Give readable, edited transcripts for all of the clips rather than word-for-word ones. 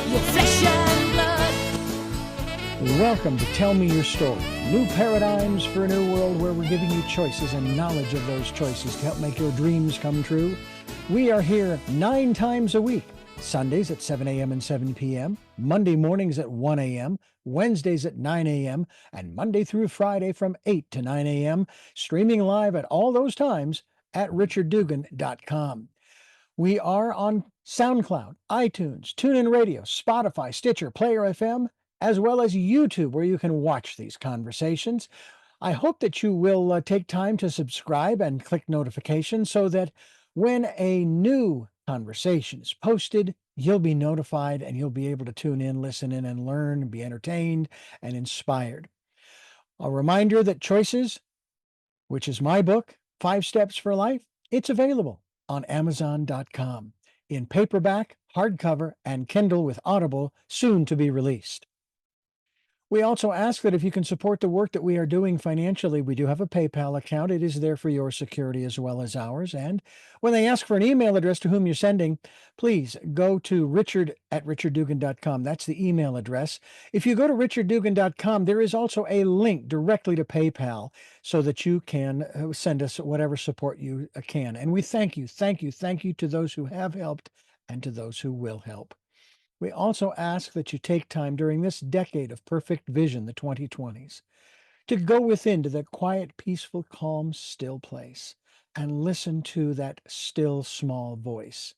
your flesh and blood. Welcome to Tell Me Your Story. New paradigms for a new world where we're giving you choices and knowledge of those choices to help make your dreams come true. We are here 9 times a week. Sundays at 7 a.m. and 7 p.m., Monday mornings at 1 a.m., Wednesdays at 9 a.m., and Monday through Friday from 8 to 9 a.m., streaming live at all those times at richarddugan.com. We are on SoundCloud, iTunes, TuneIn Radio, Spotify, Stitcher, Player FM, as well as YouTube, where you can watch these conversations. I hope that you will take time to subscribe and click notifications so that when a new conversation is posted, you'll be notified and you'll be able to tune in, listen in, and learn, and be entertained and inspired. A reminder that Choices, which is my book, 5 Steps for Life, it's available on Amazon.com in paperback, hardcover, and Kindle with Audible, soon to be released. We also ask that if you can support the work that we are doing financially, we do have a PayPal account. It is there for your security as well as ours. And when they ask for an email address to whom you're sending, please go to richard@richarddugan.com. That's the email address. If you go to richarddugan.com, there is also a link directly to PayPal so that you can send us whatever support you can. And we thank you to those who have helped and to those who will help. We also ask that you take time during this decade of perfect vision, the 2020s, to go within to that quiet, peaceful, calm, still place and listen to that still, small voice.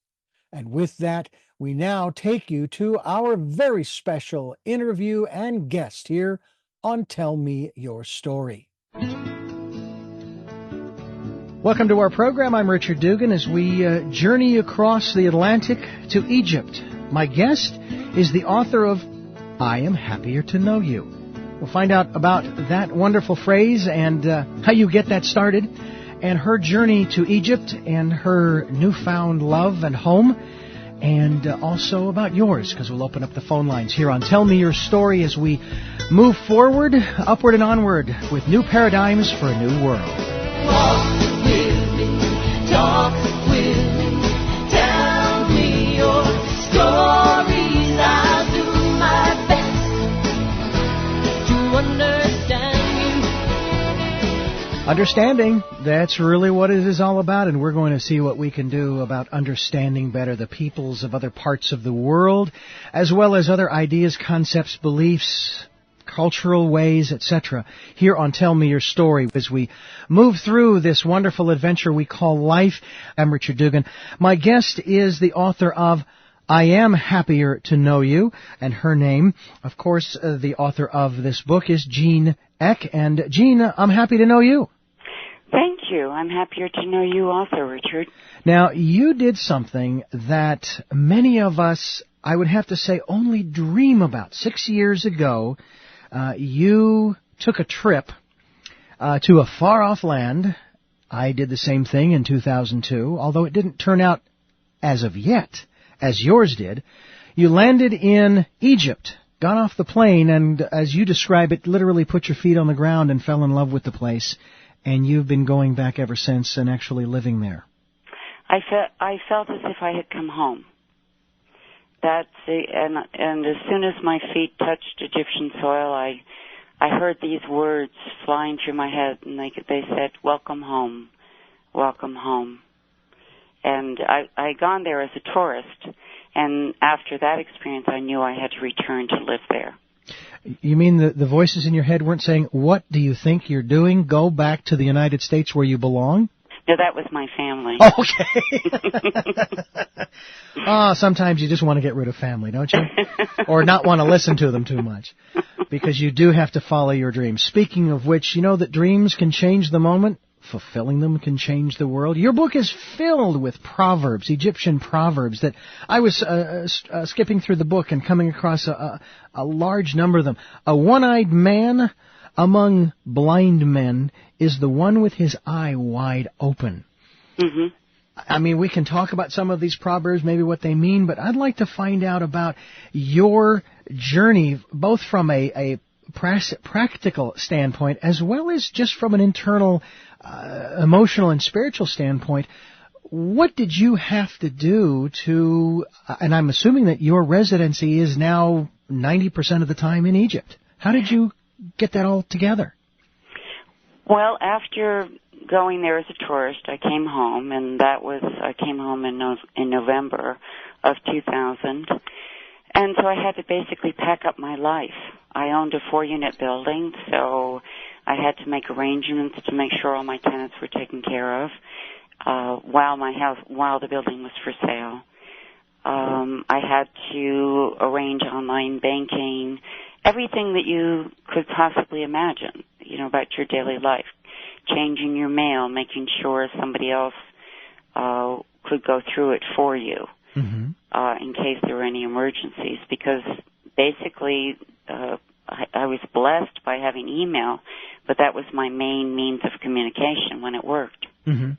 And with that, we now take you to our very special interview and guest here on Tell Me Your Story. Welcome to our program. I'm Richard Dugan as we journey across the Atlantic to Egypt. My guest is the author of I Am Happier to Know You. We'll find out about that wonderful phrase and how you get that started, and her journey to Egypt and her newfound love and home, and also about yours, because we'll open up the phone lines here on Tell Me Your Story as we move forward, upward and onward with new paradigms for a new world. Walk with me, talk with me, tell me your stories. I'll do my best to understand you. Understanding, that's really what it is all about, and we're going to see what we can do about understanding better the peoples of other parts of the world, as well as other ideas, concepts, beliefs, cultural ways, etc. here on Tell Me Your Story as we move through this wonderful adventure we call life. I'm Richard Dugan. My guest is the author of I Am Happier to Know You, and her name, of course, the author of this book is Jeanne Eck. And Jeanne, I'm happy to know you. Thank you. I'm happier to know you also, Richard. Now, you did something that many of us, I would have to say, only dream about. 6 years ago, you took a trip to a far-off land. I did the same thing in 2002, although it didn't turn out as of yet as yours did. You landed in Egypt, got off the plane, and as you describe it, literally put your feet on the ground and fell in love with the place. And you've been going back ever since and actually living there. I felt as if I had come home. And as soon as my feet touched Egyptian soil, I heard these words flying through my head, and they said, "Welcome home, welcome home." And I gone there as a tourist, and after that experience, I knew I had to return to live there. You mean the voices in your head weren't saying, "What do you think you're doing? Go back to the United States where you belong"? No, that was my family. Okay. Sometimes you just want to get rid of family, don't you? Or not want to listen to them too much. Because you do have to follow your dreams. Speaking of which, you know that dreams can change the moment. Fulfilling them can change the world. Your book is filled with proverbs, Egyptian proverbs, that I was skipping through the book and coming across a large number of them. A one-eyed man among blind men is the one with his eye wide open. Mm-hmm. I mean, we can talk about some of these proverbs, maybe what they mean, but I'd like to find out about your journey, both from a practical standpoint as well as just from an internal emotional and spiritual standpoint. What did you have to do to, and I'm assuming that your residency is now 90% of the time in Egypt. How did you get that all together? Well, after going there as a tourist, I came home, and I came home in November of 2000. And so I had to basically pack up my life. I owned a 4-unit building, so I had to make arrangements to make sure all my tenants were taken care of while the building was for sale. I had to arrange online banking, everything that you could possibly imagine, about your daily life. Changing your mail, making sure somebody else could go through it for you. Mm-hmm. In case there were any emergencies, because basically I was blessed by having email, but that was my main means of communication when it worked. Mm-hmm.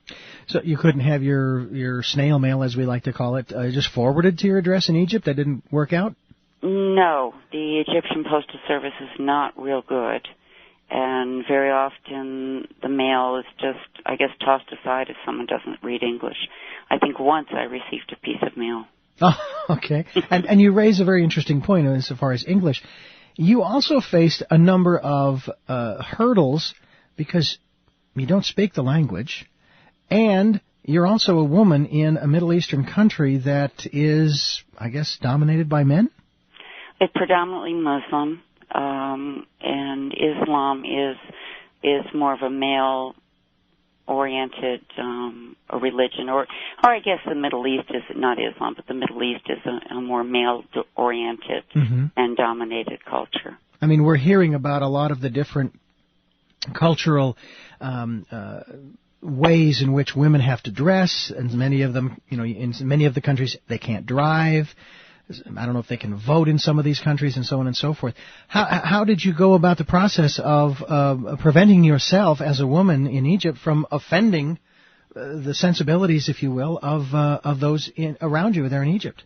So you couldn't have your snail mail, as we like to call it, just forwarded to your address in Egypt? That didn't work out? No, the Egyptian Postal Service is not real good, and very often the mail is just, I guess, tossed aside if someone doesn't read English. I think once I received a piece of mail. Oh, okay. And you raise a very interesting point as far as English. You also faced a number of hurdles because you don't speak the language, and you're also a woman in a Middle Eastern country that is, I guess, dominated by men? It's predominantly Muslim, and Islam is more of a male-oriented religion, or I guess the Middle East is not Islam, but the Middle East is a more male-oriented and dominated culture. I mean, we're hearing about a lot of the different cultural ways in which women have to dress, and many of them, in many of the countries, they can't drive. I don't know if they can vote in some of these countries, and so on and so forth. How did you go about the process of preventing yourself as a woman in Egypt from offending the sensibilities, if you will, of those around you there in Egypt?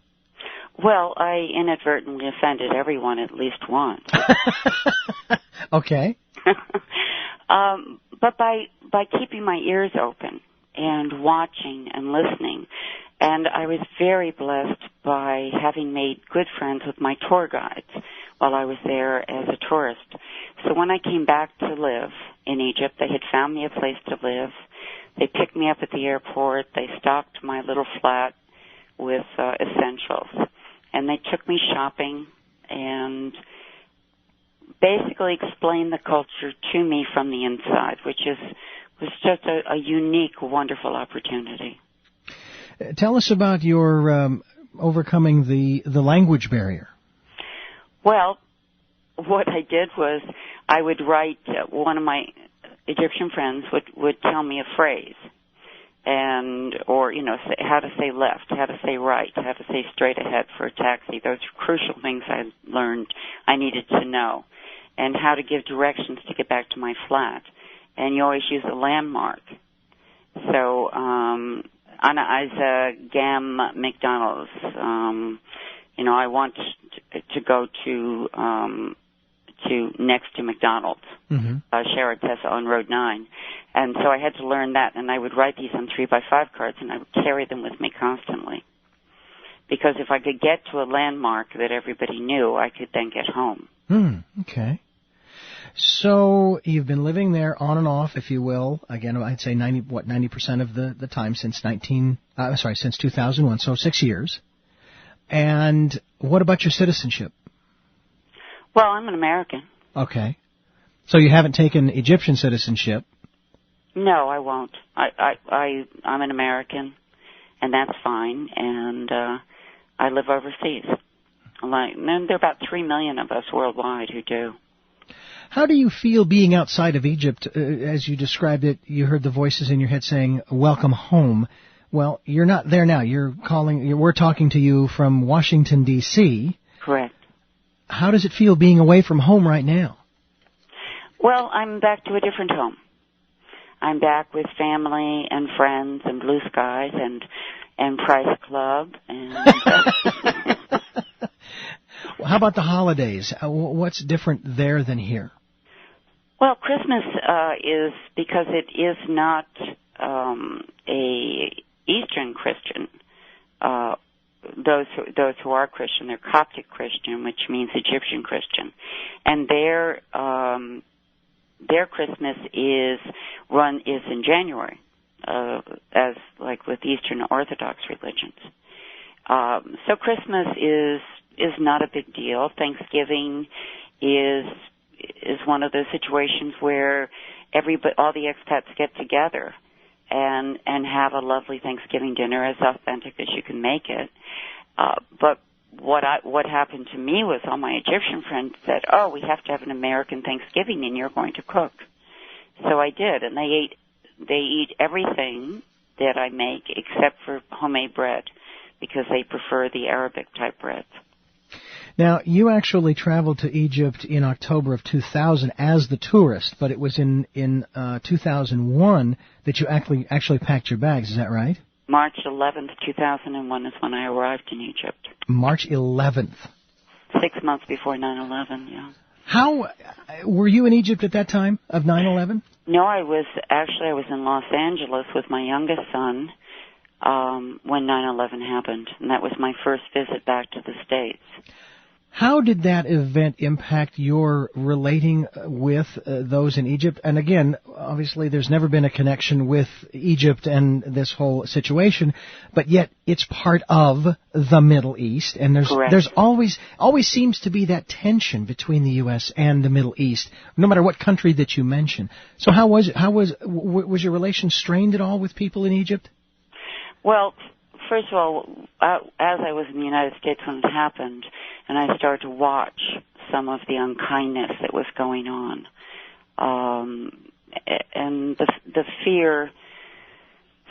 Well, I inadvertently offended everyone at least once. Okay. But by keeping my ears open and watching and listening, and I was very blessed by having made good friends with my tour guides while I was there as a tourist. So when I came back to live in Egypt, they had found me a place to live. They picked me up at the airport. They stocked my little flat with essentials. And they took me shopping and basically explained the culture to me from the inside, which was just a unique, wonderful opportunity. Tell us about your overcoming the language barrier. Well, what I did was I would write, one of my Egyptian friends would tell me a phrase, or how to say left, how to say right, how to say straight ahead for a taxi. Those are crucial things I learned I needed to know, and how to give directions to get back to my flat. And you always use a landmark. So, Ana Isa Gam McDonald's. I want to go to next to McDonald's, Sharatessa on Road 9. And so I had to learn that, and I would write these on 3x5 cards, and I would carry them with me constantly. Because if I could get to a landmark that everybody knew, I could then get home. Okay. So you've been living there on and off, if you will. Again, I'd say 90% of the time since 2001, so 6 years. And what about your citizenship? Well, I'm an American. Okay. So you haven't taken Egyptian citizenship? No, I won't. I'm an American, and that's fine. And I live overseas. And there are about 3 million of us worldwide who do. How do you feel being outside of Egypt? As you described it, you heard the voices in your head saying, "Welcome home." Well, you're not there now. We're talking to you from Washington, D.C. Correct. How does it feel being away from home right now? Well, I'm back to a different home. I'm back with family and friends and blue skies and Price Club. And how about the holidays? What's different there than here? Well, Christmas is, because it is not Eastern Christian, those who are Christian, they're Coptic Christian, which means Egyptian Christian, and their Christmas is in January, as like with Eastern Orthodox religions. So Christmas is not a big deal. Thanksgiving is one of those situations where all the expats get together and have a lovely Thanksgiving dinner, as authentic as you can make it. But what happened to me was all my Egyptian friends said, "Oh, we have to have an American Thanksgiving, and you're going to cook." So I did, and they eat everything that I make except for homemade bread, because they prefer the Arabic type breads. Now, you actually traveled to Egypt in October of 2000 as the tourist, but it was in 2001 that you actually packed your bags. Is that right? March 11th, 2001 is when I arrived in Egypt. March 11th. 6 months before 9/11, yeah. How were you in Egypt at that time of 9/11? No, I was in Los Angeles with my youngest son when 9/11 happened, and that was my first visit back to the States. How did that event impact your relating with those in Egypt? And again, obviously there's never been a connection with Egypt and this whole situation, but yet it's part of the Middle East, and there's always seems to be that tension between the U.S. and the Middle East, no matter what country that you mention. So was your relation strained at all with people in Egypt? Well, first of all, as I was in the United States when it happened, and I started to watch some of the unkindness that was going on, and the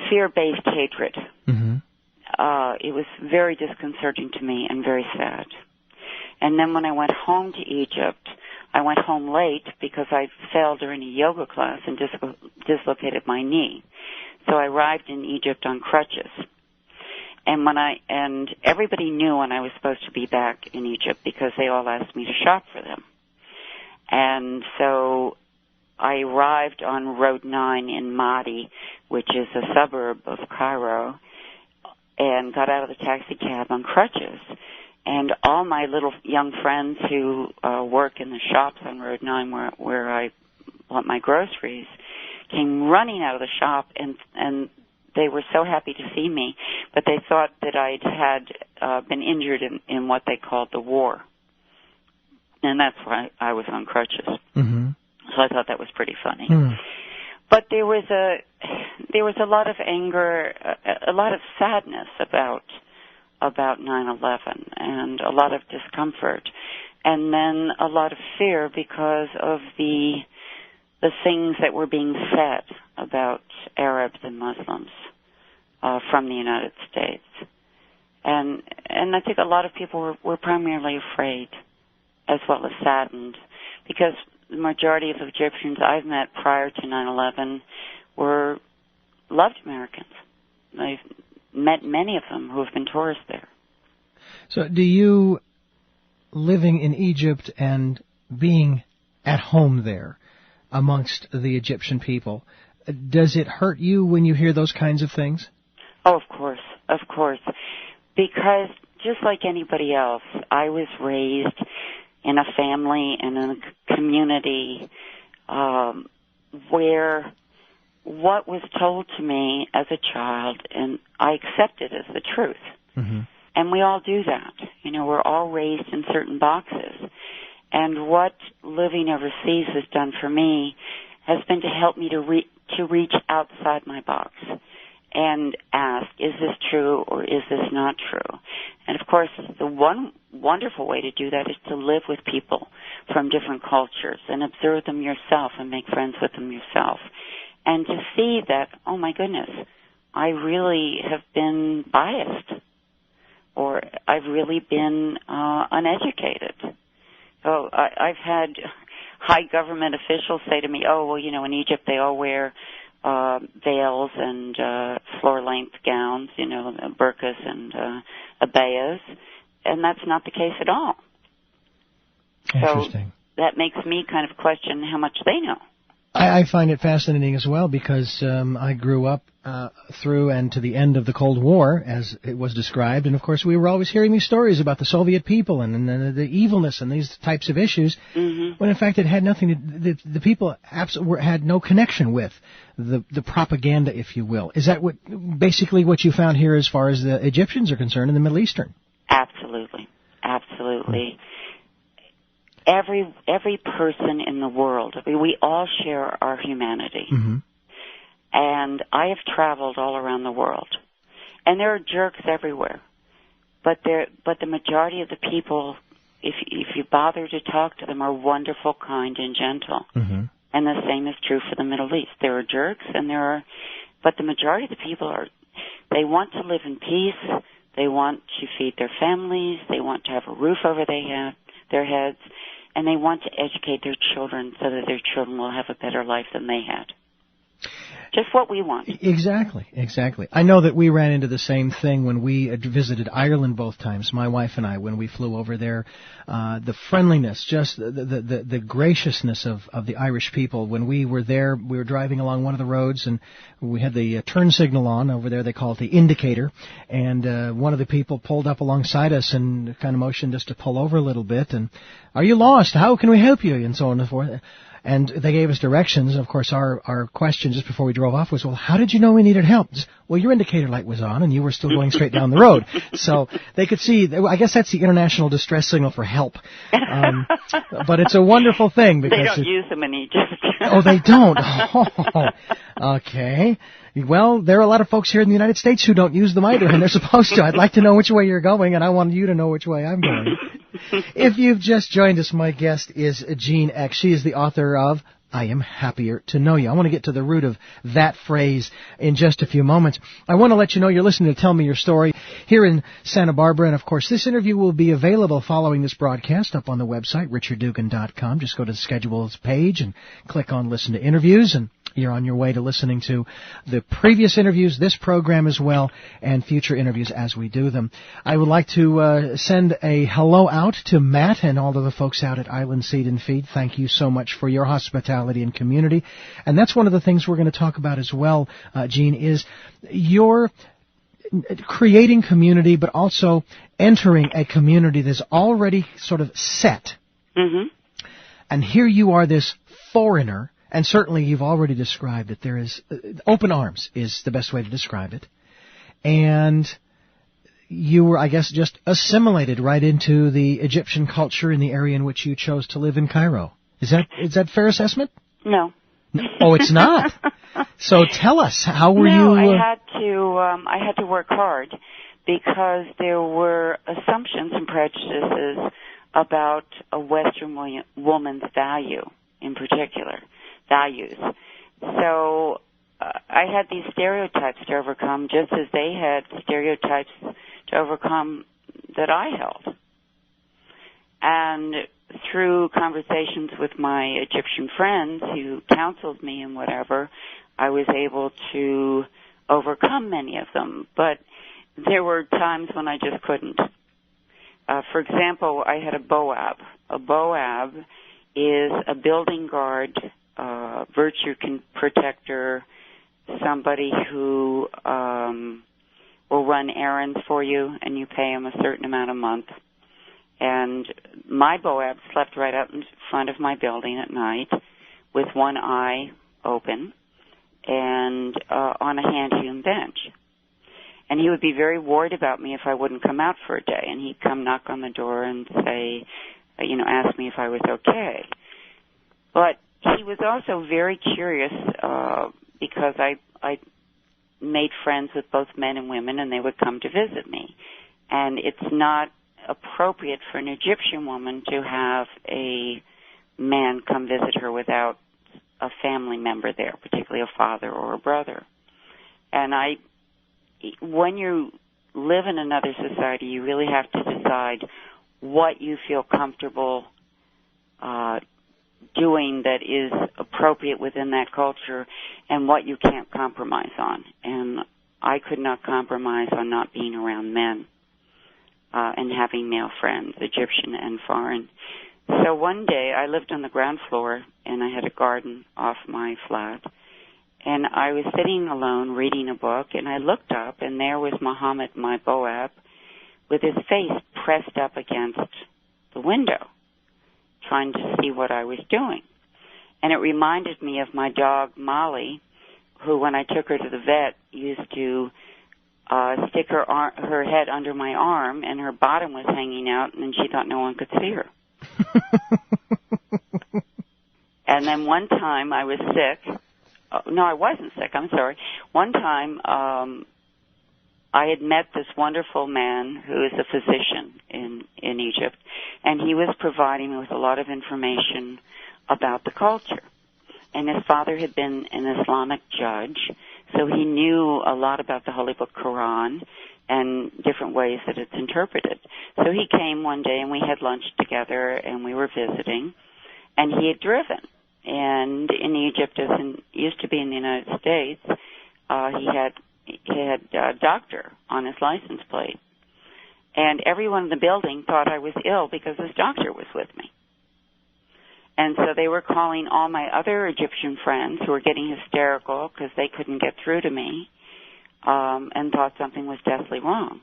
fear-based hatred. Mm-hmm. It was very disconcerting to me and very sad. And then when I went home to Egypt, I went home late because I fell during a yoga class and dislocated my knee. So I arrived in Egypt on crutches. And everybody knew when I was supposed to be back in Egypt because they all asked me to shop for them. And so I arrived on Road 9 in Mahdi, which is a suburb of Cairo, and got out of the taxi cab on crutches. And all my little young friends who work in the shops on Road 9 where I bought my groceries came running out of the shop, and they were so happy to see me, but they thought that I had been injured in what they called the war. And that's why I was on crutches. Mm-hmm. So I thought that was pretty funny. Mm. But there was a lot of anger, a lot of sadness about 9/11, and a lot of discomfort, and then a lot of fear because of the things that were being said about Arabs and Muslims from the United States. And I think a lot of people were primarily afraid as well as saddened, because the majority of Egyptians I've met prior to 9/11 loved Americans. I've met many of them who have been tourists there. So do you, living in Egypt and being at home there amongst the Egyptian people, does it hurt you when you hear those kinds of things? Oh, of course. Because just like anybody else, I was raised in a family and in a community where what was told to me as a child, and I accepted as the truth. Mm-hmm. And we all do that. You know, we're all raised in certain boxes. And what living overseas has done for me has been to help me to reach outside my box and ask, is this true or is this not true? And, of course, the one wonderful way to do that is to live with people from different cultures and observe them yourself and make friends with them yourself. And to see that, oh, my goodness, I really have been biased, or I've really been uneducated. So I've had high government officials say to me, oh, well, you know, in Egypt they all wear veils and floor-length gowns, you know, burqas and abayas, and that's not the case at all. Interesting. So that makes me kind of question how much they know. I find it fascinating as well because I grew up through and to the end of the Cold War, as it was described, and of course we were always hearing these stories about the Soviet people and the evilness and these types of issues, when in fact it had nothing. The people had no connection with the propaganda, if you will. Is that basically what you found here as far as the Egyptians are concerned in the Middle Eastern? Absolutely, absolutely. Every person in the world, we all share our humanity. Mm-hmm. And I have traveled all around the world, and there are jerks everywhere. But the majority of the people, if you bother to talk to them, are wonderful, kind, and gentle. Mm-hmm. And the same is true for the Middle East. There are jerks, but the majority of the people they want to live in peace. They want to feed their families. They want to have a roof over their heads. And they want to educate their children so that their children will have a better life than they had. Just what we want. Exactly. I know that we ran into the same thing when we visited Ireland both times, my wife and I, when we flew over there. The friendliness, just the graciousness of the Irish people. When we were there, we were driving along one of the roads, and we had the turn signal on. Over there they call it the indicator. And one of the people pulled up alongside us and kind of motioned us to pull over a little bit. And, "Are you lost? How can we help you?" and so on and so forth. And they gave us directions. And of course, our question just before we drove off was, "Well, how did you know we needed help?" "Well, your indicator light was on, and you were still going straight down the road." So they could see. I guess that's the international distress signal for help. But it's a wonderful thing because they don't use them in Egypt. Oh, they don't. Oh, okay. Well, there are a lot of folks here in the United States who don't use them either, and they're supposed to. I'd like to know which way you're going, and I want you to know which way I'm going. If you've just joined us, my guest is Jeanne X. She is the author of I Am Happier to Know You. I want to get to the root of that phrase in just a few moments. I want to let you know you're listening to Tell Me Your Story here in Santa Barbara. And, of course, this interview will be available following this broadcast up on the website, richarddugan.com. Just go to the schedules page and click on Listen to Interviews, and you're on your way to listening to the previous interviews, this program as well, and future interviews as we do them. I would like to send a hello out to Matt and all of the folks out at Island Seed and Feed. Thank you so much for your hospitality and community. And that's one of the things we're going to talk about as well, Jeanne, is your creating community, but also entering a community that's already sort of set. Mm-hmm. And here you are, this foreigner. And certainly you've already described that there is open arms is the best way to describe it. And you were, I guess, just assimilated right into the Egyptian culture in the area in which you chose to live in Cairo. Is that fair assessment? No. Oh, it's not. So tell us, how were you? I had to work hard because there were assumptions and prejudices about a Western woman's value in particular. Values. So I had these stereotypes to overcome just as they had stereotypes to overcome that I held. And through conversations with my Egyptian friends who counseled me and whatever, I was able to overcome many of them. But there were times when I just couldn't. For example, I had a boab. A boab is a building guard, virtue protector, somebody who will run errands for you, and you pay him a certain amount a month. And my boab slept right up in front of my building at night with one eye open and on a hand-hewn bench. And he would be very worried about me if I wouldn't come out for a day. And he'd come knock on the door and say, ask me if I was okay. But he was also very curious because I made friends with both men and women, and they would come to visit me. And it's not appropriate for an Egyptian woman to have a man come visit her without a family member there, particularly a father or a brother. And when you live in another society, you really have to decide what you feel comfortable doing that is appropriate within that culture and what you can't compromise on. And I could not compromise on not being around men and having male friends, Egyptian and foreign. So one day I lived on the ground floor, and I had a garden off my flat. And I was sitting alone reading a book, and I looked up, and there was Muhammad, my Boab, with his face pressed up against the window, trying to see what I was doing. And it reminded me of my dog, Molly, who, when I took her to the vet, used to stick her head under my arm, and her bottom was hanging out, and she thought no one could see her. And then one time I was sick. No, I wasn't sick. I'm sorry. One time I had met this wonderful man who is a physician in Egypt, and he was providing me with a lot of information about the culture. And his father had been an Islamic judge, so he knew a lot about the Holy Book Quran and different ways that it's interpreted. So he came one day, and we had lunch together, and we were visiting, and he had driven. And in Egypt, as used to be in the United States, he had doctor on his license plate. And everyone in the building thought I was ill because this doctor was with me. And so they were calling all my other Egyptian friends who were getting hysterical because they couldn't get through to me, and thought something was deathly wrong.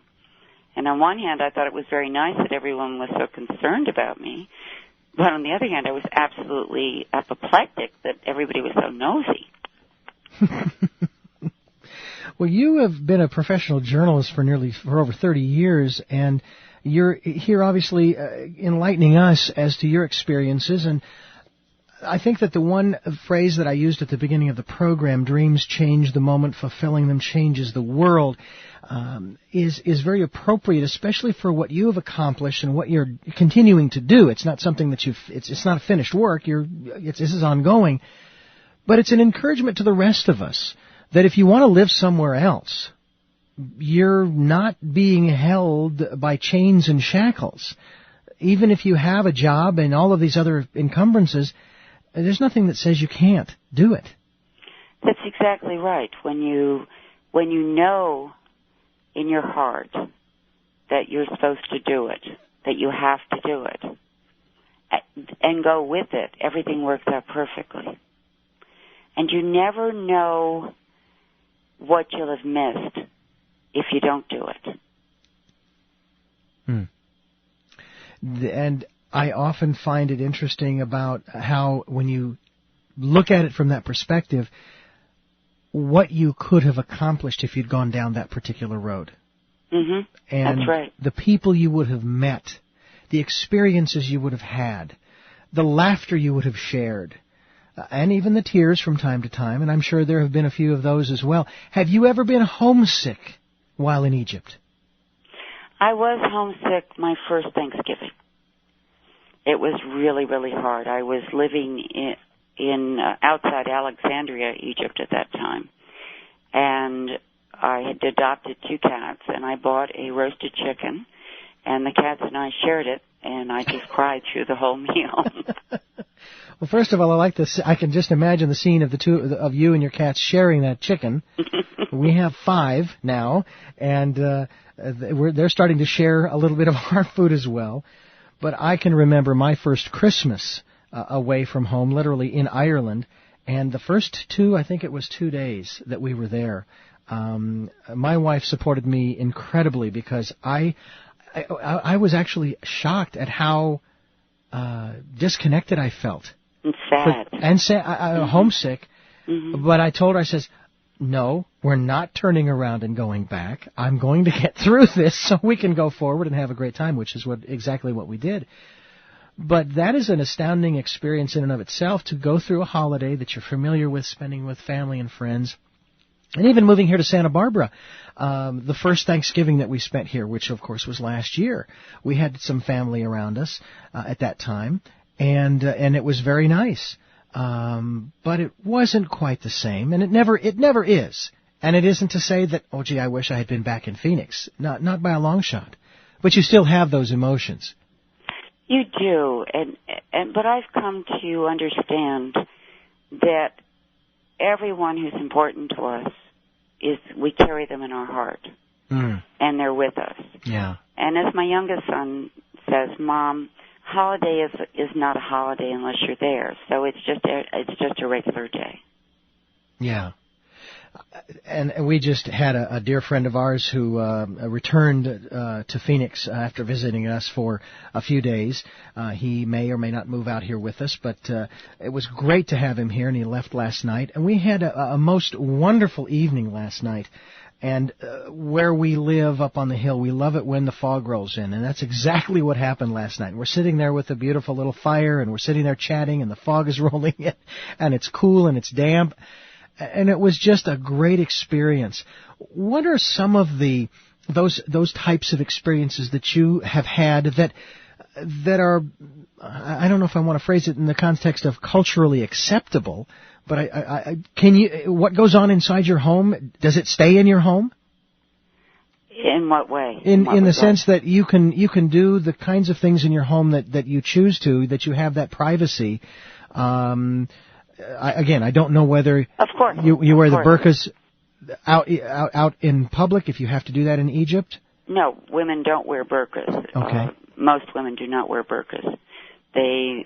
And on one hand, I thought it was very nice that everyone was so concerned about me. But on the other hand, I was absolutely apoplectic that everybody was so nosy. Well, you have been a professional journalist for over 30 years, and you're here obviously enlightening us as to your experiences. And I think that the one phrase that I used at the beginning of the program, dreams change the moment, fulfilling them changes the world, is very appropriate, especially for what you have accomplished and what you're continuing to do. It's not something that it's not a finished work. This is ongoing, but it's an encouragement to the rest of us that if you want to live somewhere else, you're not being held by chains and shackles. Even if you have a job and all of these other encumbrances, there's nothing that says you can't do it. That's exactly right. When you know in your heart that you're supposed to do it, that you have to do it, and go with it, everything works out perfectly. And you never know what you'll have missed if you don't do it. And I often find it interesting about how, when you look at it from that perspective, what you could have accomplished if you'd gone down that particular road. Mm-hmm. And that's right. The people you would have met, the experiences you would have had, the laughter you would have shared, and even the tears from time to time, and I'm sure there have been a few of those as well. Have you ever been homesick while in Egypt? I was homesick my first Thanksgiving. It was really, really hard. I was living in outside Alexandria, Egypt at that time, and I had adopted 2 cats, and I bought a roasted chicken, and the cats and I shared it, and I just cried through the whole meal. Well, first of all, I like this. I can just imagine the scene of the two of you and your cats sharing that chicken. We have 5 now, and they're starting to share a little bit of our food as well. But I can remember my first Christmas away from home, literally in Ireland, and the first 2, I think it was 2 days that we were there. My wife supported me incredibly because I was actually shocked at how disconnected I felt. And sad. Homesick. Mm-hmm. But I told her, I says, no, we're not turning around and going back. I'm going to get through this so we can go forward and have a great time, which is exactly what we did. But that is an astounding experience in and of itself, to go through a holiday that you're familiar with, spending with family and friends. And even moving here to Santa Barbara, the first Thanksgiving that we spent here, which of course was last year, we had some family around us at that time, and it was very nice. But it wasn't quite the same, and it never is. And it isn't to say that, oh gee, I wish I had been back in Phoenix. Not by a long shot. But you still have those emotions. You do, but I've come to understand that everyone who's important to us we carry them in our heart, and they're with us. Yeah. And as my youngest son says, Mom, holiday is not a holiday unless you're there. So it's just a regular day. Yeah. And we just had a dear friend of ours who returned to Phoenix after visiting us for a few days. He may or may not move out here with us, but it was great to have him here, and he left last night. And we had a most wonderful evening last night. And where we live up on the hill, we love it when the fog rolls in, and that's exactly what happened last night. We're sitting there with a beautiful little fire, and we're sitting there chatting, and the fog is rolling in, and it's cool and it's damp. And it was just a great experience. What are some of those types of experiences that you have had that are, I don't know if I want to phrase it in the context of culturally acceptable, but what goes on inside your home, does it stay in your home? In what way? In the sense that you can do the kinds of things in your home that you choose to, that you have that privacy. I don't know whether of course you wear the burqas out in public, if you have to do that in Egypt. No, women don't wear burqas. Okay. Most women do not wear burqas. They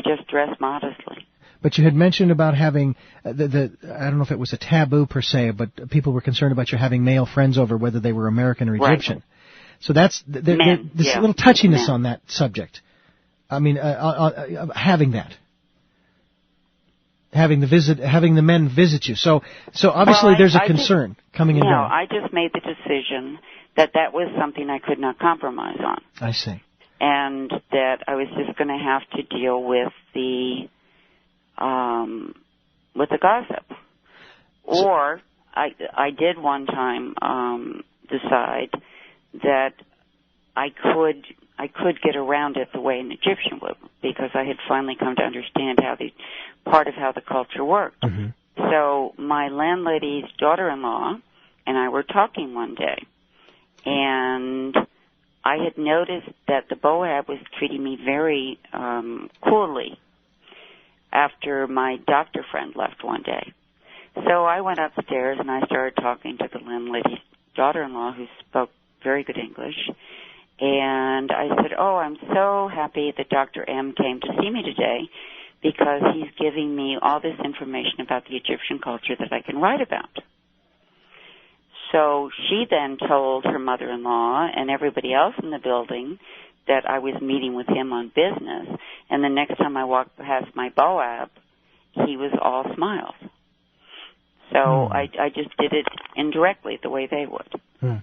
just dress modestly. But you had mentioned about having I don't know if it was a taboo per se, but people were concerned about you having male friends over, whether they were American or Egyptian. Right. So that's there's a little touchiness on that subject. I mean, having that. Having the men visit you. So obviously there's a concern coming in. No, I just made the decision that was something I could not compromise on. I see. And that I was just going to have to deal with the gossip. Or I did one time decide that I could get around it the way an Egyptian would, because I had finally come to understand part of how the culture worked. Mm-hmm. So my landlady's daughter-in-law and I were talking one day, and I had noticed that the Boab was treating me very coolly after my doctor friend left one day. So I went upstairs and I started talking to the landlady's daughter-in-law, who spoke very good English. And I said, "Oh, I'm so happy that Dr. M came to see me today, because he's giving me all this information about the Egyptian culture that I can write about." So she then told her mother-in-law and everybody else in the building that I was meeting with him on business. And the next time I walked past my Boab, he was all smiles. So I just did it indirectly the way they would.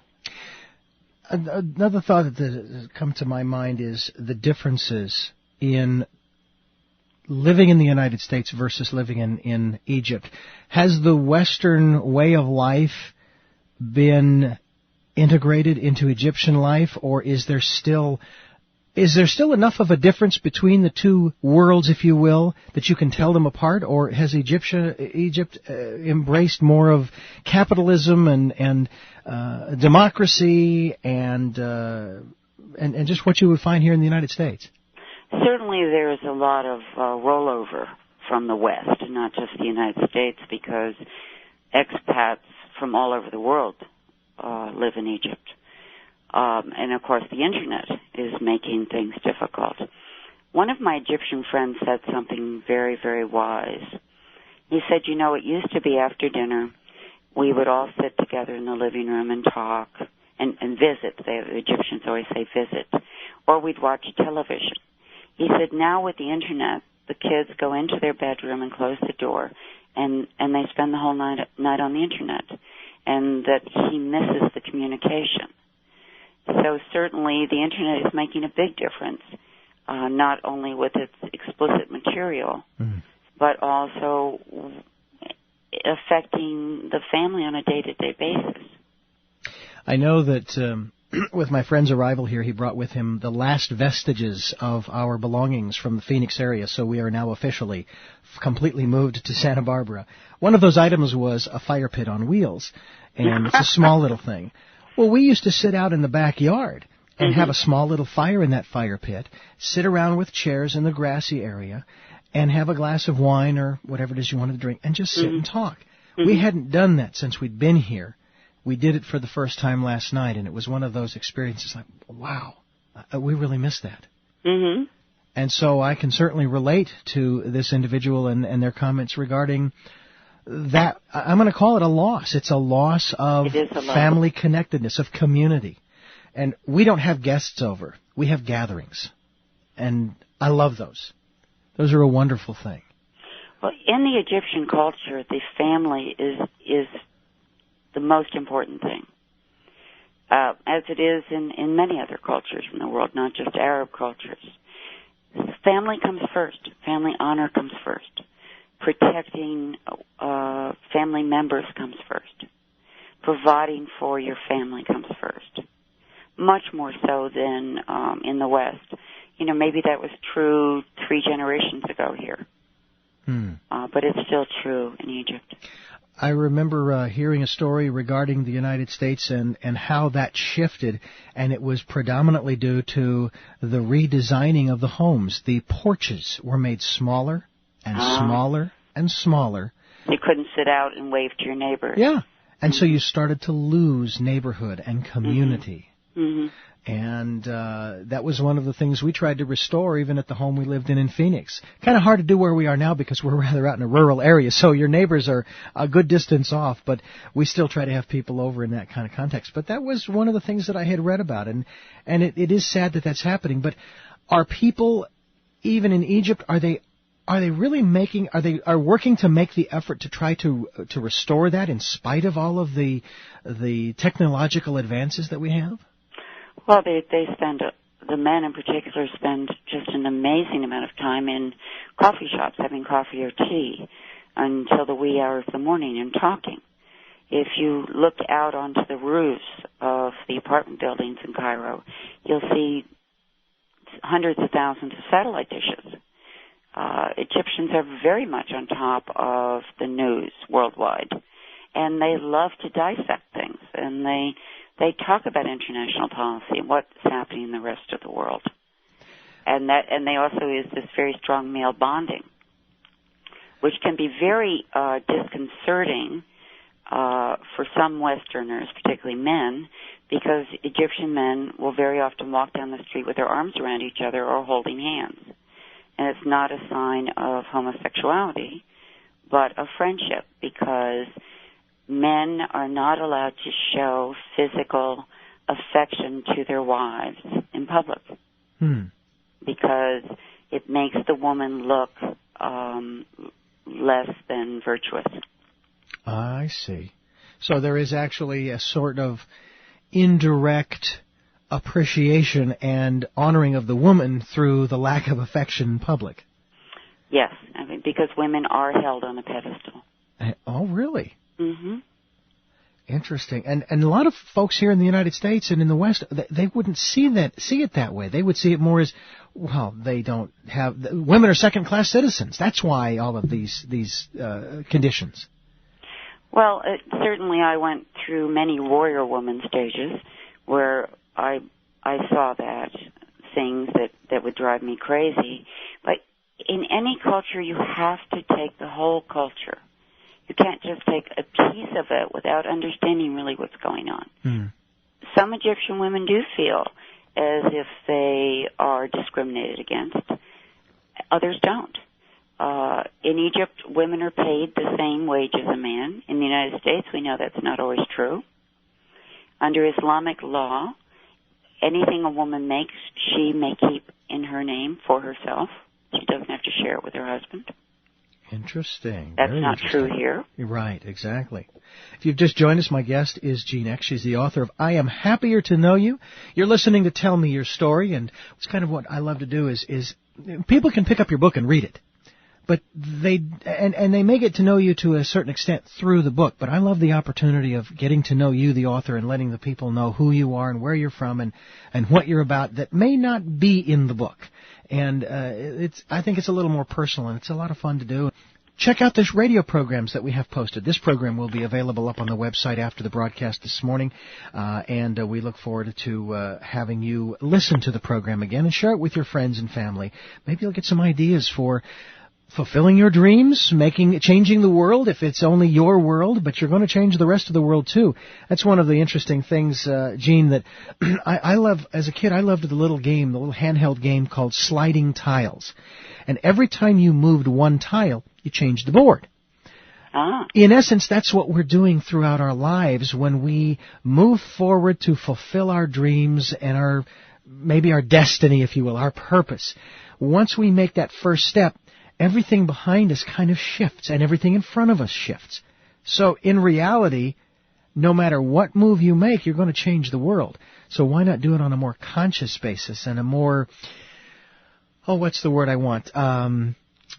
Another thought that has come to my mind is the differences in living in the United States versus living in Egypt. Has the Western way of life been integrated into Egyptian life, or is there still enough of a difference between the two worlds, if you will, that you can tell them apart, or has Egypt embraced more of capitalism and democracy and just what you would find here in the United States? Certainly there is a lot of rollover from the West, not just the United States, because expats from all over the world live in Egypt. And, of course, the Internet is making things difficult. One of my Egyptian friends said something very, very wise. He said, it used to be after dinner, we would all sit together in the living room and talk and visit. The Egyptians always say visit. Or we'd watch television. He said, now with the Internet, the kids go into their bedroom and close the door, and they spend the whole night on the Internet, and that he misses the communication. So certainly the Internet is making a big difference, not only with its explicit material, but also affecting the family on a day-to-day basis. I know that with my friend's arrival here, he brought with him the last vestiges of our belongings from the Phoenix area, so we are now officially completely moved to Santa Barbara. One of those items was a fire pit on wheels, and it's a small little thing. Well, we used to sit out in the backyard and have a small little fire in that fire pit, sit around with chairs in the grassy area, and have a glass of wine or whatever it is you wanted to drink, and just sit and talk. We hadn't done that since we'd been here. We did it for the first time last night, and it was one of those experiences like, wow, we really missed that. Mm-hmm. And so I can certainly relate to this individual and their comments regarding that. I'm going to call it a loss. It's a loss of family connectedness, of community. And we don't have guests over. We have gatherings. And I love those. Those are a wonderful thing. Well, in the Egyptian culture, the family is the most important thing, as it is in many other cultures in the world, not just Arab cultures. Family comes first. Family honor comes first. Protecting family members comes first. Providing for your family comes first. Much more so than in the West. Maybe that was true 3 generations ago here. But it's still true in Egypt. I remember hearing a story regarding the United States and how that shifted, and it was predominantly due to the redesigning of the homes. The porches were made smaller and smaller and smaller. You couldn't sit out and wave to your neighbors. Yeah, and so you started to lose neighborhood and community. Mm-hmm. And that was one of the things we tried to restore even at the home we lived in Phoenix. Kind of hard to do where we are now because we're rather out in a rural area, so your neighbors are a good distance off, but we still try to have people over in that kind of context. But that was one of the things that I had read about, and it is sad that that's happening. But are people, even in Egypt, are they really working to make the effort to try to restore that in spite of all of the technological advances that we have? Well, they spend, the men in particular spend just an amazing amount of time in coffee shops having coffee or tea until the wee hours of the morning and talking. If you look out onto the roofs of the apartment buildings in Cairo, you'll see hundreds of thousands of satellite dishes. Egyptians are very much on top of the news worldwide, and they love to dissect things, and they talk about international policy and what's happening in the rest of the world. And they also use this very strong male bonding, which can be very disconcerting for some Westerners, particularly men, because Egyptian men will very often walk down the street with their arms around each other or holding hands. And it's not a sign of homosexuality, but of friendship, because men are not allowed to show physical affection to their wives in public because it makes the woman look less than virtuous. I see. So there is actually a sort of indirect appreciation and honoring of the woman through the lack of affection in public. Yes, because women are held on a pedestal. Oh, really? Mm-hmm. Interesting. And a lot of folks here in the United States and in the West, they wouldn't see it that way. They would see it more as, well, they don't have, women are second-class citizens. That's why all of these conditions. Well, certainly I went through many warrior woman stages where I saw things that would drive me crazy. But in any culture, you have to take the whole culture. You can't just take a piece of it without understanding really what's going on. Some Egyptian women do feel as if they are discriminated against. Others don't. In Egypt, women are paid the same wage as a man. In the United States, we know that's not always true. Under Islamic law, anything a woman makes, she may keep in her name for herself. She doesn't have to share it with her husband. Interesting. That's Very not interesting. true here. Right, exactly. If you've just joined us, my guest is Jeanne. She's the author of I Am Happier to Know You. You're listening to Tell Me Your Story, and it's kind of what I love to do is people can pick up your book and read it. But they may get to know you to a certain extent through the book, but I love the opportunity of getting to know you, the author, and letting the people know who you are and where you're from and what you're about that may not be in the book. And I think it's a little more personal, and it's a lot of fun to do. Check out the radio programs that we have posted. This program will be available up on the website after the broadcast this morning, and we look forward to having you listen to the program again and share it with your friends and family. Maybe you'll get some ideas for fulfilling your dreams, changing the world, if it's only your world, but you're going to change the rest of the world too. That's one of the interesting things, Jeanne, that I love. As a kid, I loved the little handheld game called sliding tiles. And every time you moved one tile, you changed the board. In essence, that's what we're doing throughout our lives when we move forward to fulfill our dreams and maybe our destiny, if you will, our purpose. Once we make that first step, everything behind us kind of shifts and everything in front of us shifts. So in reality, no matter what move you make, you're going to change the world. So why not do it on a more conscious basis and a more, what's the word I want?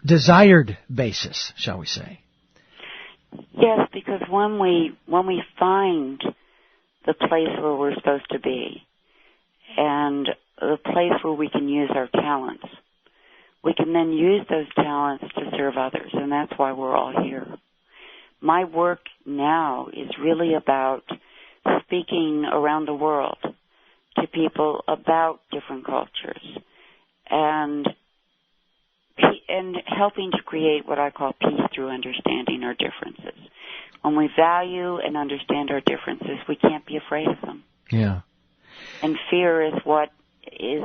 Desired basis, shall we say? Yes, because when we find the place where we're supposed to be and the place where we can use our talents, we can then use those talents to serve others, and that's why we're all here. My work now is really about speaking around the world to people about different cultures and helping to create what I call peace through understanding our differences. When we value and understand our differences, we can't be afraid of them. Yeah. And fear is what is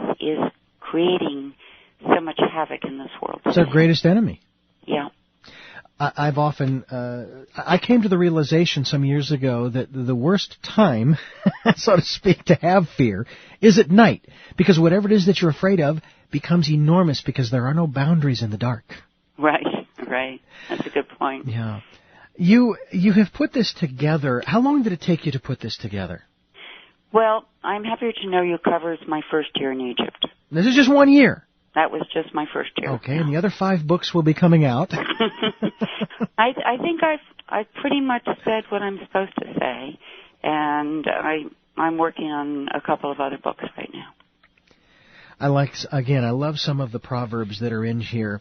creating so much havoc in this world. It's our greatest enemy. Yeah. I've often, I came to the realization some years ago that the worst time, so to speak, to have fear is at night. Because whatever it is that you're afraid of becomes enormous because there are no boundaries in the dark. Right. That's a good point. Yeah. You have put this together. How long did it take you to put this together? Well, I'm happy to know you covers my first year in Egypt. This is just 1 year. That was just my first year. Okay, and the other 5 books will be coming out. I think I've pretty much said what I'm supposed to say, and I'm working on a couple of other books right now. I love some of the proverbs that are in here.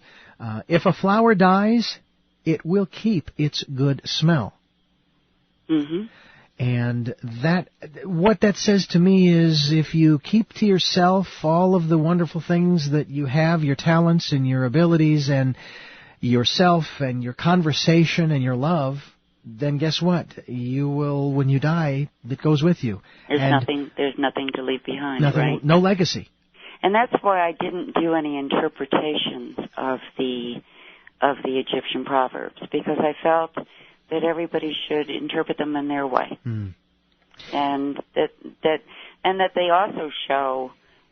If a flower dies, it will keep its good smell. Mm-hmm. And what that says to me is if you keep to yourself all of the wonderful things that you have, your talents and your abilities and yourself and your conversation and your love, then guess what? You will, when you die, it goes with you. There's nothing to leave behind, right? No legacy. And that's why I didn't do any interpretations of the Egyptian proverbs, because I felt that everybody should interpret them in their way, and that they also show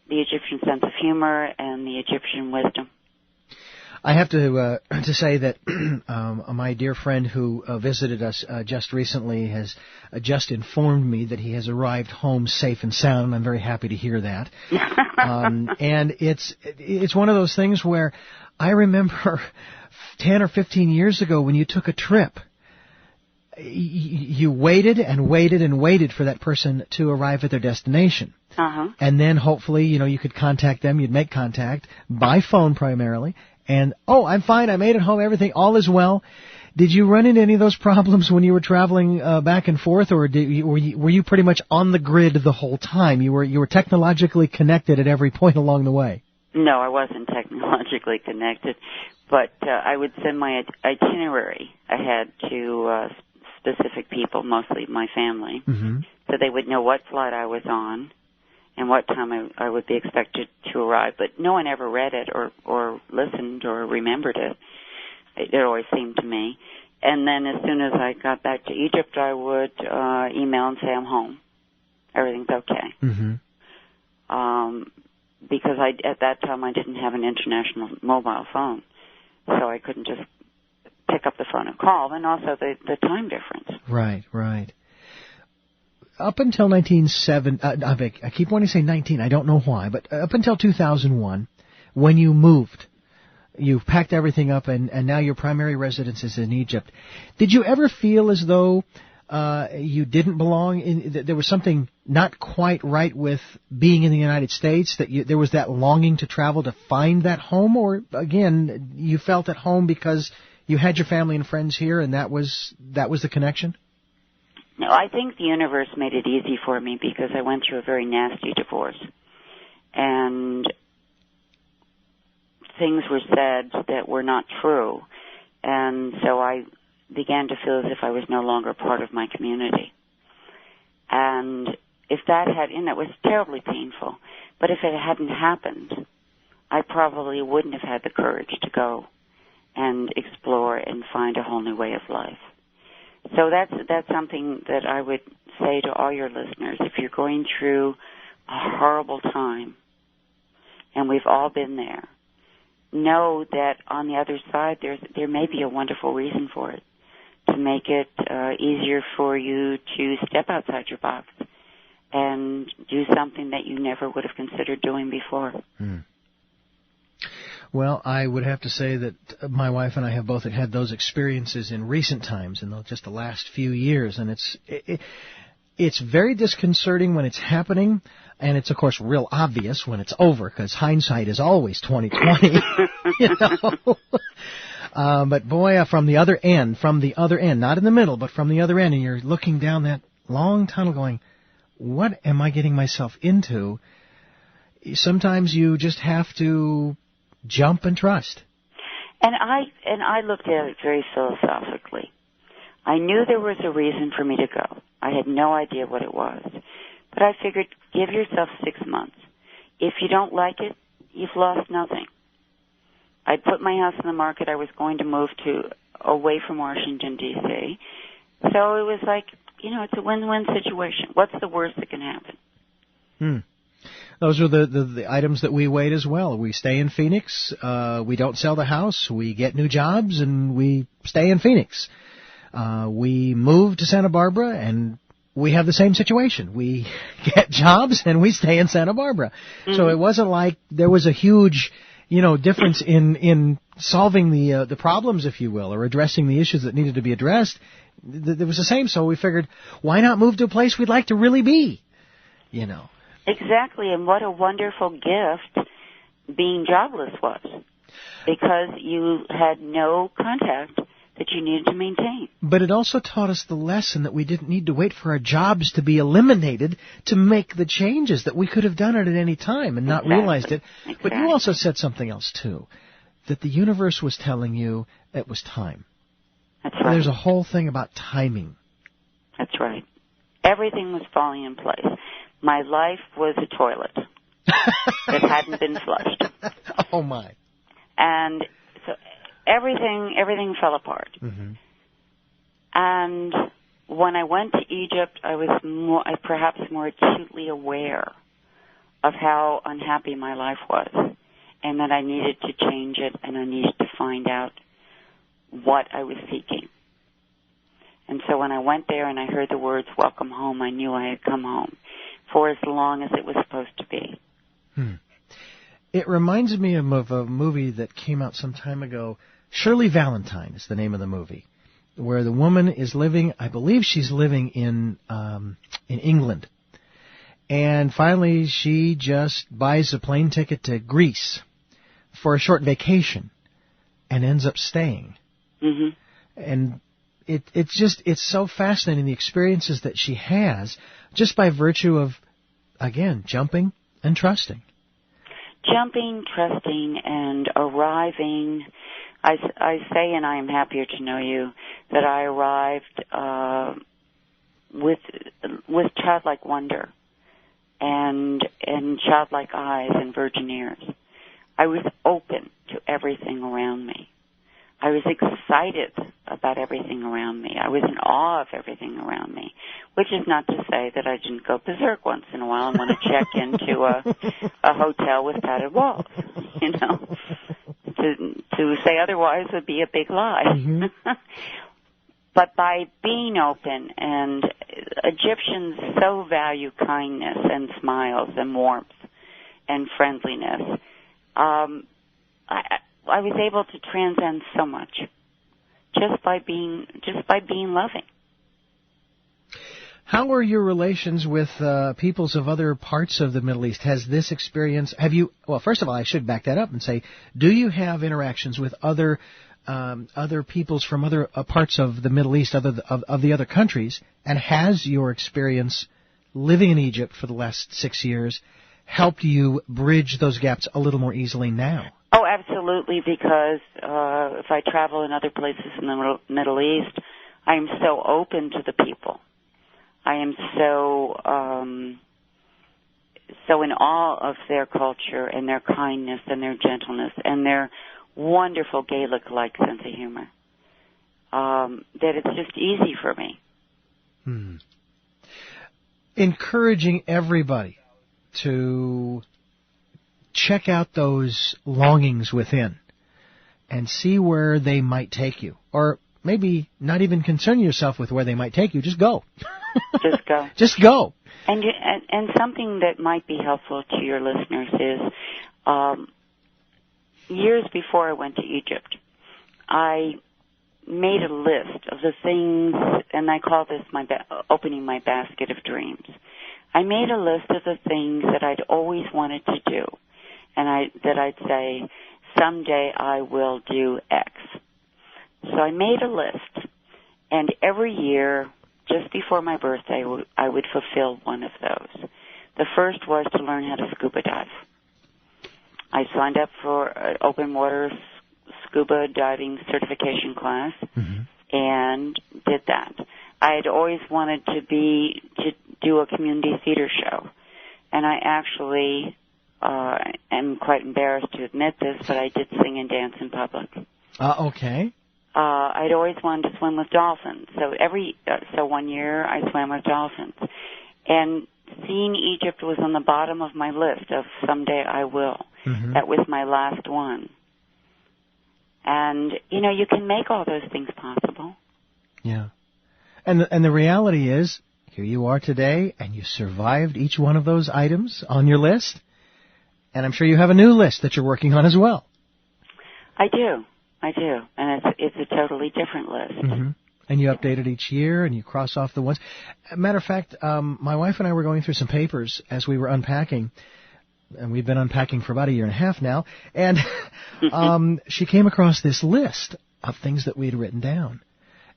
the Egyptian sense of humor and the Egyptian wisdom. I have to say that my dear friend who visited us just recently has just informed me that he has arrived home safe and sound. I'm very happy to hear that. And it's one of those things where I remember 10 or 15 years ago when you took a trip, you waited and waited and waited for that person to arrive at their destination. Uh-huh. And then hopefully, you could contact them. You'd make contact by phone primarily. And, I'm fine. I made it home. Everything, all is well. Did you run into any of those problems when you were traveling back and forth, or were you pretty much on the grid the whole time? You were technologically connected at every point along the way? No, I wasn't technologically connected, but I would send my itinerary ahead to specific people, mostly my family, so they would know what flight I was on and what time I would be expected to arrive. But no one ever read it or listened or remembered it. It always seemed to me. And then as soon as I got back to Egypt, I would email and say I'm home. Everything's okay. Because at that time I didn't have an international mobile phone, so I couldn't just pick up the phone and call, and also the time difference. Right. Up until 1970, I keep wanting to say 19, I don't know why, but up until 2001, when you moved, you packed everything up, and now your primary residence is in Egypt. Did you ever feel as though you didn't belong, that there was something not quite right with being in the United States, that there was that longing to travel to find that home, or again, you felt at home because you had your family and friends here, and that was the connection? No, I think the universe made it easy for me because I went through a very nasty divorce. And things were said that were not true. And so I began to feel as if I was no longer part of my community. And if that had, and that was terribly painful, but if it hadn't happened, I probably wouldn't have had the courage to go and explore and find a whole new way of life. So that's something that I would say to all your listeners. If you're going through a horrible time, and we've all been there, know that on the other side there may be a wonderful reason for it, to make it easier for you to step outside your box and do something that you never would have considered doing before. Well, I would have to say that my wife and I have both had those experiences in recent times, in just the last few years, and it's very disconcerting when it's happening, and it's, of course, real obvious when it's over, because hindsight is always 20/20, you know. But boy, from the other end, not in the middle, but from the other end, and you're looking down that long tunnel going, what am I getting myself into? Sometimes you just have to jump and trust. And I looked at it very philosophically. I knew there was a reason for me to go. I had no idea what it was. But I figured, give yourself 6 months. If you don't like it, you've lost nothing. I put my house on the market. I was going to move away from Washington, D.C. So it was like, it's a win-win situation. What's the worst that can happen? Those are the items that we weighed as well. We stay in Phoenix. We don't sell the house. We get new jobs, and we stay in Phoenix. We move to Santa Barbara, and we have the same situation. We get jobs, and we stay in Santa Barbara. Mm-hmm. So it wasn't like there was a huge, difference in solving the problems, if you will, or addressing the issues that needed to be addressed. There was the same. So we figured, why not move to a place we'd like to really be, Exactly, and what a wonderful gift being jobless was, because you had no contact that you needed to maintain. But it also taught us the lesson that we didn't need to wait for our jobs to be eliminated to make the changes, that we could have done it at any time and not realized it. Exactly. But you also said something else, too, that the universe was telling you it was time. That's right. There's a whole thing about timing. That's right. Everything was falling in place. My life was a toilet that hadn't been flushed. Oh, my. And so everything fell apart. Mm-hmm. And when I went to Egypt, I was perhaps more acutely aware of how unhappy my life was, and that I needed to change it, and I needed to find out what I was seeking. And so when I went there and I heard the words, welcome home, I knew I had come home for as long as it was supposed to be. It reminds me of a movie that came out some time ago. Shirley Valentine is the name of the movie, where the woman is living, I believe she's living in England. And finally she just buys a plane ticket to Greece for a short vacation and ends up staying. Mm-hmm. And it's so fascinating, the experiences that she has, just by virtue of, again, jumping and trusting. Jumping, trusting, and arriving. I say, and I am happier to know you, that I arrived with childlike wonder and childlike eyes and virgin ears. I was open to everything around me. I was excited about everything around me. I was in awe of everything around me, which is not to say that I didn't go berserk once in a while and want to check into a hotel with padded walls. To say otherwise would be a big lie. Mm-hmm. But by being open, and Egyptians so value kindness and smiles and warmth and friendliness, I was able to transcend so much just by being loving. How are your relations with peoples of other parts of the Middle East? Has this experience, well, first of all, I should back that up and say, do you have interactions with other peoples from other parts of the Middle East, of the other countries, and has your experience living in Egypt for the last 6 years helped you bridge those gaps a little more easily now? Oh, absolutely, because if I travel in other places in the Middle East, I am so open to the people. I am so in awe of their culture and their kindness and their gentleness and their wonderful Gaelic-like sense of humor, that it's just easy for me. Encouraging everybody to check out those longings within and see where they might take you. Or maybe not even concern yourself with where they might take you. Just go. Just go. Just go. And something that might be helpful to your listeners is, years before I went to Egypt, I made a list of the things, and I call this opening my basket of dreams. I made a list of the things that I'd always wanted to do, and that I'd say, someday I will do X. So I made a list, and every year, just before my birthday, I would fulfill one of those. The first was to learn how to scuba dive. I signed up for an open water scuba diving certification class and did that. I had always wanted to do a community theater show, and I actually am quite embarrassed to admit this, but I did sing and dance in public. Okay. I'd always wanted to swim with dolphins, so one year I swam with dolphins, and seeing Egypt was on the bottom of my list of someday I will. That was my last one. And, you can make all those things possible. Yeah. And the reality is, here you are today, and you survived each one of those items on your list. And I'm sure you have a new list that you're working on as well. I do. And it's a totally different list. And you update it each year, and you cross off the ones. Matter of fact, my wife and I were going through some papers as we were unpacking, and we've been unpacking for about a year and a half now, and she came across this list of things that we'd written down.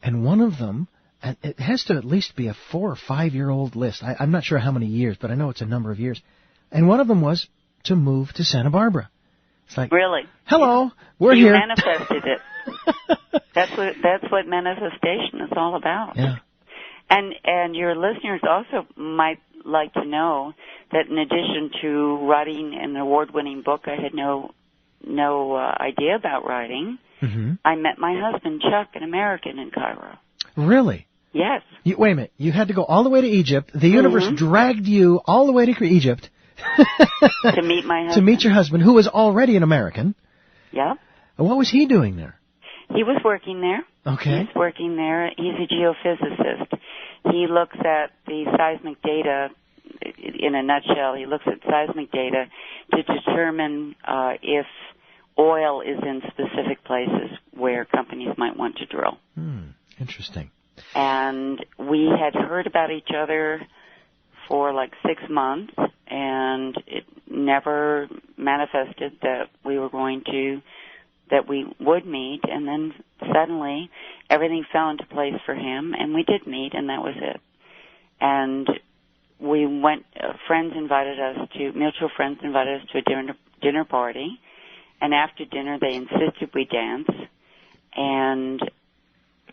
And one of them, and it has to at least be a 4 or 5 year old list. I'm not sure how many years, but I know it's a number of years. And one of them was to move to Santa Barbara. It's like, really? Hello, we're you here. You manifested it. That's what manifestation is all about. Yeah. And your listeners also might like to know that in addition to writing an award-winning book, I had no idea about writing. I met my husband, Chuck, an American in Cairo. Really? Yes. Wait a minute. You had to go all the way to Egypt. The universe dragged you all the way to Egypt. To meet my husband. To meet your husband, who was already an American. Yeah. And what was he doing there? He was working there. Okay. He's working there. He's a geophysicist. He looks at the seismic data, in a nutshell, he looks at seismic data to determine if oil is in specific places where companies might want to drill. Interesting. And we had heard about each other for like 6 months, and it never manifested that we would meet, and then suddenly everything fell into place for him, and we did meet, and that was it. And we went, mutual friends invited us to a dinner party, and after dinner they insisted we dance, and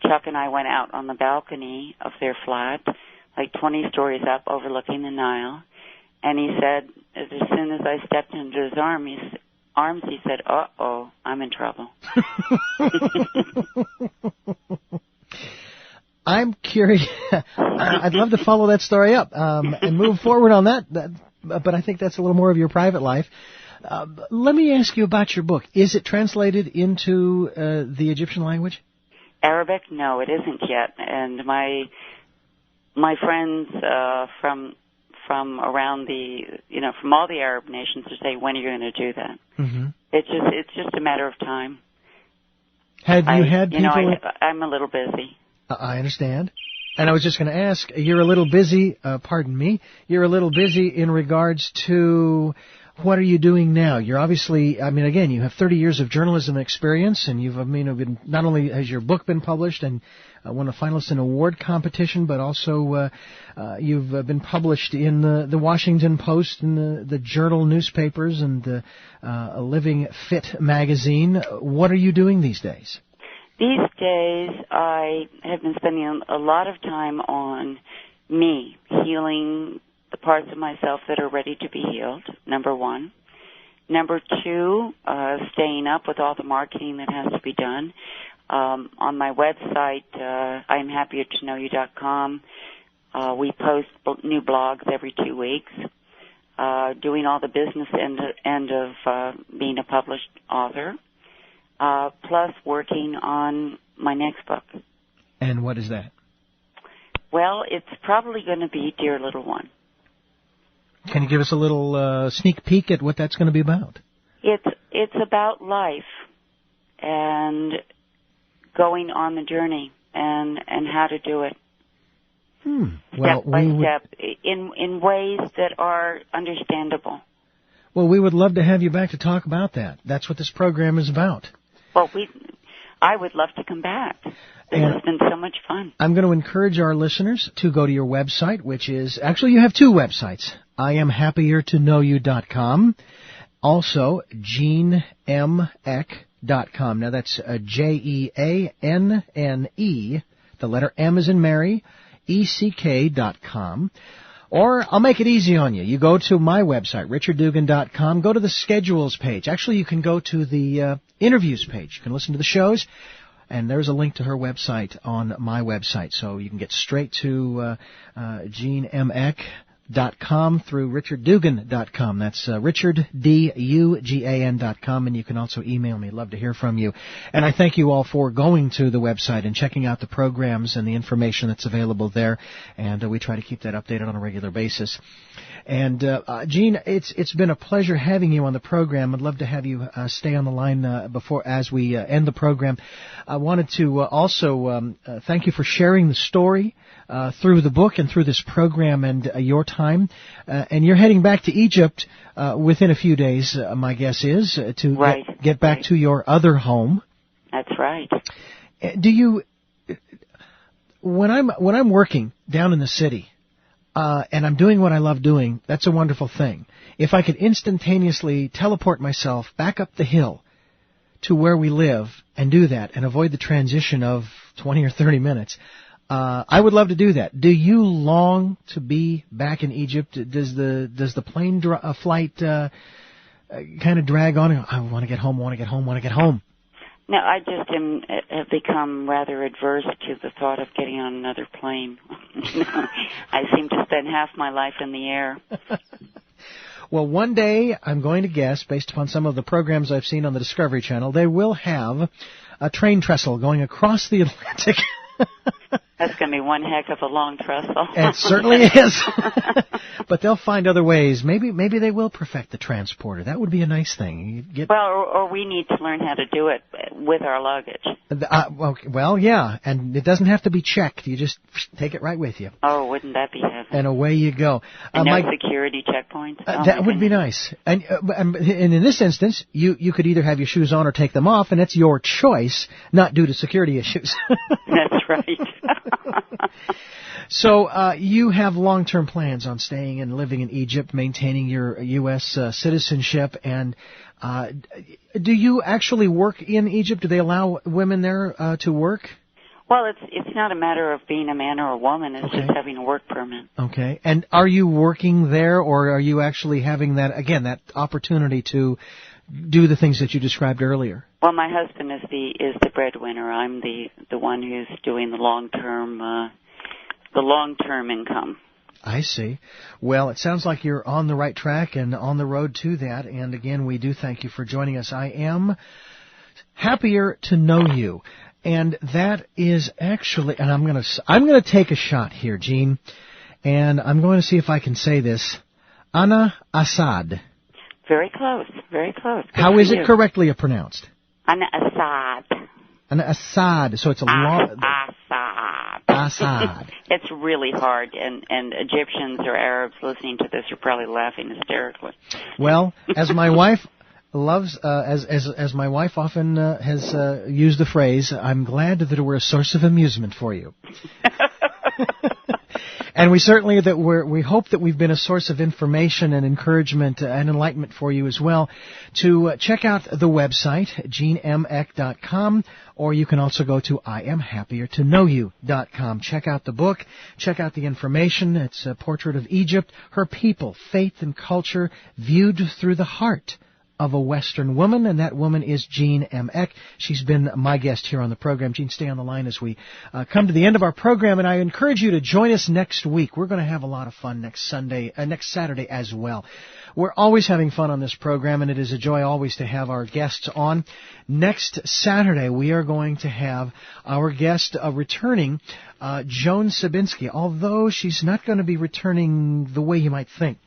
Chuck and I went out on the balcony of their flat, like 20 stories up, overlooking the Nile, and he said, as soon as I stepped into his arms, he said, "Uh-oh, I'm in trouble." I'm curious. I'd love to follow that story up and move forward on that, but I think that's a little more of your private life. Let me ask you about your book. Is it translated into the Egyptian language? Arabic? No, it isn't yet. And my friends from around from all the Arab nations are saying, when are you going to do that? It's just a matter of time. Have you had people? I'm a little busy. I understand. And I was just going to ask, you're a little busy, pardon me, you're a little busy in regards to what are you doing now? You're obviously, again, you have 30 years of journalism experience, and you've, been, not only has your book been published and won a finalist in an award competition, but also you've been published in the Washington Post and the Journal newspapers and the Living Fit magazine. What are you doing these days? These days, I have been spending a lot of time on me, healing the parts of myself that are ready to be healed, number one. Number two, staying up with all the marketing that has to be done. On my website, IamHappierToKnowYou.com, we post new blogs every 2 weeks, doing all the business end of being a published author, plus working on my next book. And what is that? Well, it's probably going to be Dear Little One. Can you give us a little sneak peek at what that's going to be about? It's about life and going on the journey and how to do it. Well, step by step in ways that are understandable. Well, we would love to have you back to talk about that. That's what this program is about. Well, I would love to come back. This has been so much fun. I'm going to encourage our listeners to go to your website, which is, actually you have two websites, IamHappierToKnowYou.com, also JeanneMeck.com. Now that's Jeanne, the letter M as in Mary, ECK.com. Or I'll make it easy on you. You go to my website, RichardDugan.com, go to the schedules page. Actually, you can go to the interviews page. You can listen to the shows. And there's a link to her website on my website. So you can get straight to JeanneMeck.com through RichardDugan.com. That's RichardDugan.com. And you can also email me. Love to hear from you. And I thank you all for going to the website and checking out the programs and the information that's available there. And we try to keep that updated on a regular basis. And Jeanne, it's been a pleasure having you on the program. I'd love to have you stay on the line as we end the program. I wanted to also thank you for sharing the story through the book and through this program and your time. And you're heading back to Egypt within a few days, my guess is, to get back to your other home. That's right. Do you, when I'm working down in the city, and I'm doing what I love doing, that's a wonderful thing. If I could instantaneously teleport myself back up the hill to where we live and do that and avoid the transition of 20 or 30 minutes, I would love to do that. Do you long to be back in Egypt? Does the plane flight kind of drag on? I want to get home, want to get home, want to get home. No, I just have become rather adverse to the thought of getting on another plane. I seem to spend half my life in the air. Well, one day, I'm going to guess, based upon some of the programs I've seen on the Discovery Channel, they will have a train trestle going across the Atlantic. That's going to be one heck of a long trestle. It certainly is. But they'll find other ways. Maybe they will perfect the transporter. That would be a nice thing. Or we need to learn how to do it with our luggage. Well, yeah, and it doesn't have to be checked. You just take it right with you. Oh, wouldn't that be heaven? And away you go. And no security checkpoints. That would be nice. And in this instance, you could either have your shoes on or take them off, and it's your choice, not due to security issues. That's right. So you have long-term plans on staying and living in Egypt, maintaining your U.S. Citizenship, and do you actually work in Egypt? Do they allow women there to work? Well, it's not a matter of being a man or a woman. It's just having a work permit. Okay. And are you working there, or are you actually having that opportunity to do the things that you described earlier? Well, my husband is the breadwinner. I'm the one who's doing the long-term income. I see. Well, it sounds like you're on the right track and on the road to that. And again, we do thank you for joining us. I am happier to know you. And that is actually, and I'm going to take a shot here, Jeanne, and I'm going to see if I can say this. Ana Assad. Very close, very close. Good. How is it correctly pronounced? Ana Assad. Ana Assad. So it's a long. Assad. Assad. It's really hard, and Egyptians or Arabs listening to this are probably laughing hysterically. Well, as my wife loves, as my wife often has used the phrase, I'm glad that we're a source of amusement for you. And we certainly we hope that we've been a source of information and encouragement and enlightenment for you as well. To check out the website, jeannemeck.com, or you can also go to IamHappierToKnowYou.com. Check out the book, check out the information. It's a portrait of Egypt, her people, faith and culture, viewed through the heart of a Western woman, and that woman is Jeanne M. Eck. She's been my guest here on the program. Jeanne, stay on the line as we come to the end of our program, and I encourage you to join us next week. We're going to have a lot of fun next Saturday as well. We're always having fun on this program, and it is a joy always to have our guests on. Next Saturday, we are going to have our guest returning, Joan Sabinski, although she's not going to be returning the way you might think.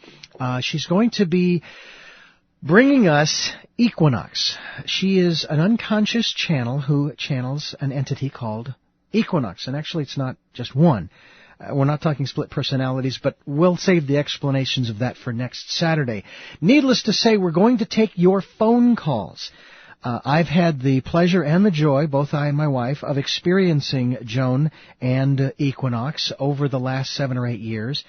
She's going to be bringing us Equinox. She is an unconscious channel who channels an entity called Equinox. And actually, it's not just one. We're not talking split personalities, but we'll save the explanations of that for next Saturday. Needless to say, we're going to take your phone calls. I've had the pleasure and the joy, both I and my wife, of experiencing Joan and Equinox over the last 7 or 8 years.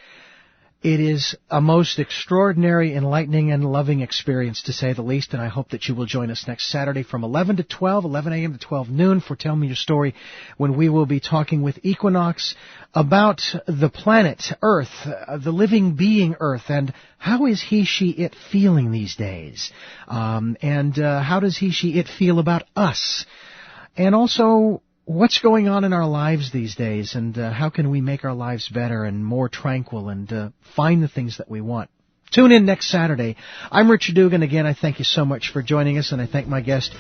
It is a most extraordinary, enlightening, and loving experience, to say the least, and I hope that you will join us next Saturday from 11 a.m. to 12 noon for Tell Me Your Story, when we will be talking with Equinox about the planet Earth, the living being Earth, and how is he, she, it feeling these days, and how does he, she, it feel about us, and also what's going on in our lives these days, and how can we make our lives better and more tranquil and find the things that we want. Tune in next Saturday. I'm Richard Dugan. Again, I thank you so much for joining us, and I thank my guest,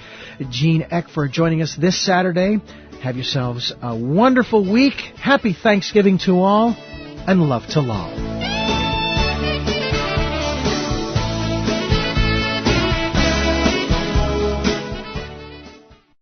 Jeanne Eck, for joining us this Saturday. Have yourselves a wonderful week. Happy Thanksgiving to all, and love to love.